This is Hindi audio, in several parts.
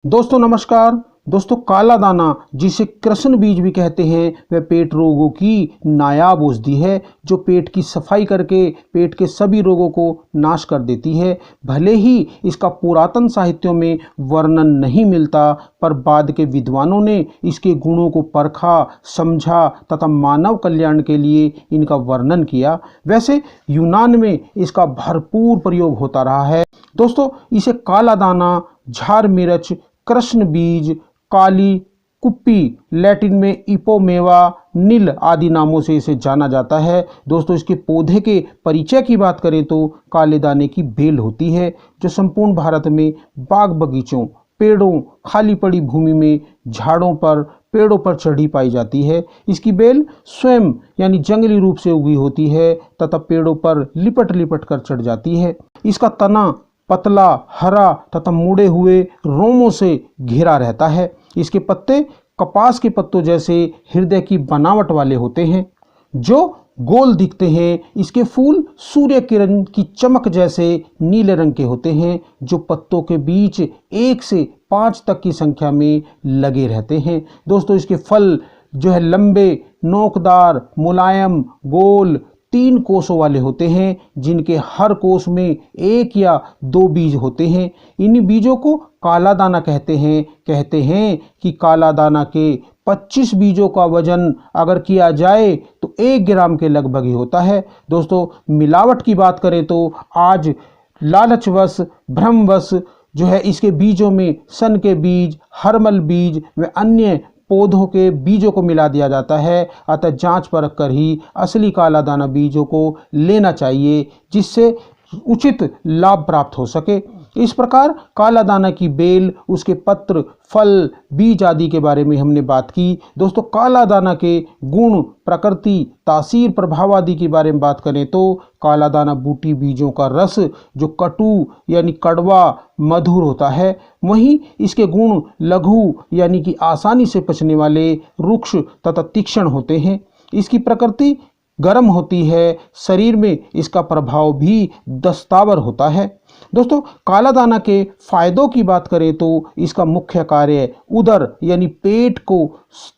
दोस्तों नमस्कार। दोस्तों काला दाना जिसे कृष्ण बीज भी कहते हैं वह पेट रोगों की नायाब औषधि है जो पेट की सफाई करके पेट के सभी रोगों को नाश कर देती है। भले ही इसका पुरातन साहित्यों में वर्णन नहीं मिलता पर बाद के विद्वानों ने इसके गुणों को परखा, समझा तथा मानव कल्याण के लिए इनका वर्णन किया। वैसे यूनान में इसका भरपूर प्रयोग होता रहा है। दोस्तों इसे काला दाना, झार मिर्च, कृष्ण बीज, काली कुप्पी, लैटिन में इपोमेवा, नील आदि नामों से इसे जाना जाता है। दोस्तों इसके पौधे के परिचय की बात करें तो काले दाने की बेल होती है जो संपूर्ण भारत में बाग बगीचों, पेड़ों, खाली पड़ी भूमि में, झाड़ों पर, पेड़ों पर चढ़ी पाई जाती है। इसकी बेल स्वयं यानी जंगली रूप से उगी होती है तथा पेड़ों पर लिपट लिपट कर चढ़ जाती है। इसका तना पतला, हरा तथा मुड़े हुए रोमों से घिरा रहता है। इसके पत्ते कपास के पत्तों जैसे हृदय की बनावट वाले होते हैं जो गोल दिखते हैं। इसके फूल सूर्य किरण की चमक जैसे नीले रंग के होते हैं जो पत्तों के बीच 1 से 5 तक की संख्या में लगे रहते हैं। दोस्तों इसके फल जो है लंबे, नोकदार, मुलायम, गोल 3 कोषों वाले होते हैं जिनके हर कोष में 1 या 2 बीज होते हैं। इन बीजों को काला दाना कहते हैं कि काला दाना के 25 बीजों का वजन अगर किया जाए तो 1 ग्राम के लगभग ही होता है। दोस्तों मिलावट की बात करें तो आज लालचवश, भ्रमवश जो है इसके बीजों में सन के बीज, हर्मल बीज व अन्य पौधों के बीजों को मिला दिया जाता है। अतः जांच परख कर ही असली काला दाना बीजों को लेना चाहिए जिससे उचित लाभ प्राप्त हो सके। इस प्रकार काला दाना की बेल, उसके पत्र, फल, बीज आदि के बारे में हमने बात की। दोस्तों काला दाना के गुण, प्रकृति, तासीर, प्रभाव आदि के बारे में बात करें तो काला दाना बूटी बीजों का रस जो कटु यानी कड़वा, मधुर होता है। वहीं इसके गुण लघु यानी कि आसानी से पचने वाले, रुक्ष तथा तीक्ष्ण होते हैं। इसकी प्रकृति गर्म होती है। शरीर में इसका प्रभाव भी दस्तावर होता है। दोस्तों काला दाना के फायदों की बात करें तो इसका मुख्य कार्य उदर यानी पेट को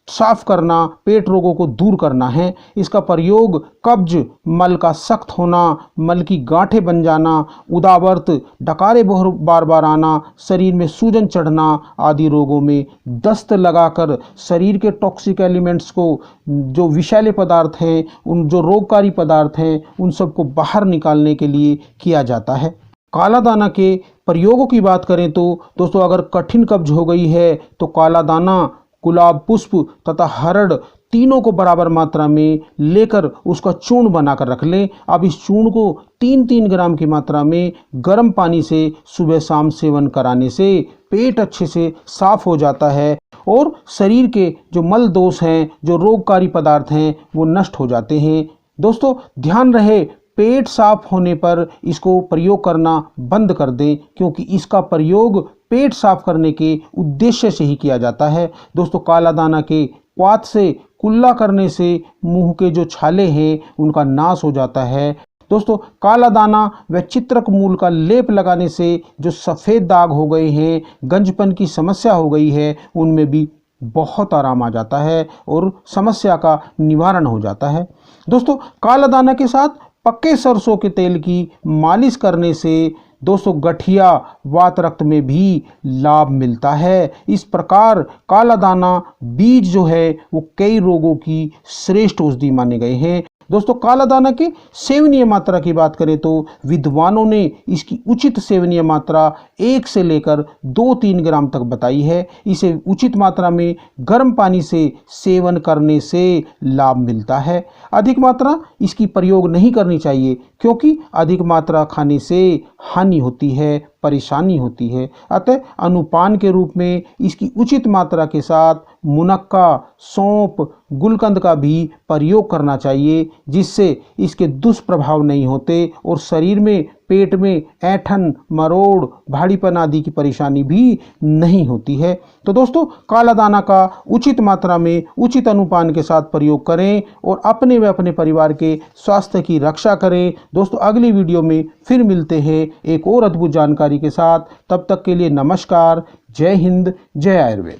साफ करना, पेट रोगों को दूर करना है। इसका प्रयोग कब्ज, मल का सख्त होना, मल की गांठें बन जाना, उदावर्त, डकारे बार बार आना, शरीर में सूजन चढ़ना आदि रोगों में दस्त लगाकर शरीर के टॉक्सिक एलिमेंट्स को, जो विषैले पदार्थ हैं, उन जो रोगकारी पदार्थ हैं, उन सबको बाहर निकालने के लिए किया जाता है। काला दाना के प्रयोगों की बात करें तो दोस्तों अगर कठिन कब्ज हो गई है तो काला दाना, गुलाब पुष्प तथा हरड़ तीनों को बराबर मात्रा में लेकर उसका चूर्ण बनाकर रख लें। अब इस चूर्ण को 3-3 ग्राम की मात्रा में गर्म पानी से सुबह शाम सेवन कराने से पेट अच्छे से साफ हो जाता है और शरीर के जो मल दोष हैं, जो रोगकारी पदार्थ हैं, वो नष्ट हो जाते हैं। दोस्तों ध्यान रहे पेट साफ होने पर इसको प्रयोग करना बंद कर दें क्योंकि इसका प्रयोग पेट साफ करने के उद्देश्य से ही किया जाता है। दोस्तों काला दाना के क्वाथ से कुल्ला करने से मुंह के जो छाले हैं उनका नाश हो जाता है। दोस्तों काला दाना व चित्रक मूल का लेप लगाने से जो सफ़ेद दाग हो गए हैं, गंजपन की समस्या हो गई है, उनमें भी बहुत आराम आ जाता है और समस्या का निवारण हो जाता है। दोस्तों काला दाना के साथ पक्के सरसों के तेल की मालिश करने से दोस्तों गठिया, वात, रक्त में भी लाभ मिलता है। इस प्रकार काला दाना बीज जो है वो कई रोगों की श्रेष्ठ औषधि माने गए हैं। दोस्तों काला दाना के सेवनीय मात्रा की बात करें तो विद्वानों ने इसकी उचित सेवनीय मात्रा 1 से लेकर 2-3 ग्राम तक बताई है। इसे उचित मात्रा में गर्म पानी से सेवन करने से लाभ मिलता है। अधिक मात्रा इसकी प्रयोग नहीं करनी चाहिए क्योंकि अधिक मात्रा खाने से हानि होती है, परेशानी होती है। अतः अनुपान के रूप में इसकी उचित मात्रा के साथ मुनक्का, सौंफ, गुलकंद का भी प्रयोग करना चाहिए जिससे इसके दुष्प्रभाव नहीं होते और शरीर में पेट में ऐंठन, मरोड़, भारीपन आदि की परेशानी भी नहीं होती है। तो दोस्तों, काला दाना का उचित मात्रा में उचित अनुपान के साथ प्रयोग करें और अपने व अपने परिवार के स्वास्थ्य की रक्षा करें। दोस्तों, अगली वीडियो में फिर मिलते हैं एक और अद्भुत जानकारी के साथ। तब तक के लिए नमस्कार। जय हिंद, जय आयुर्वेद।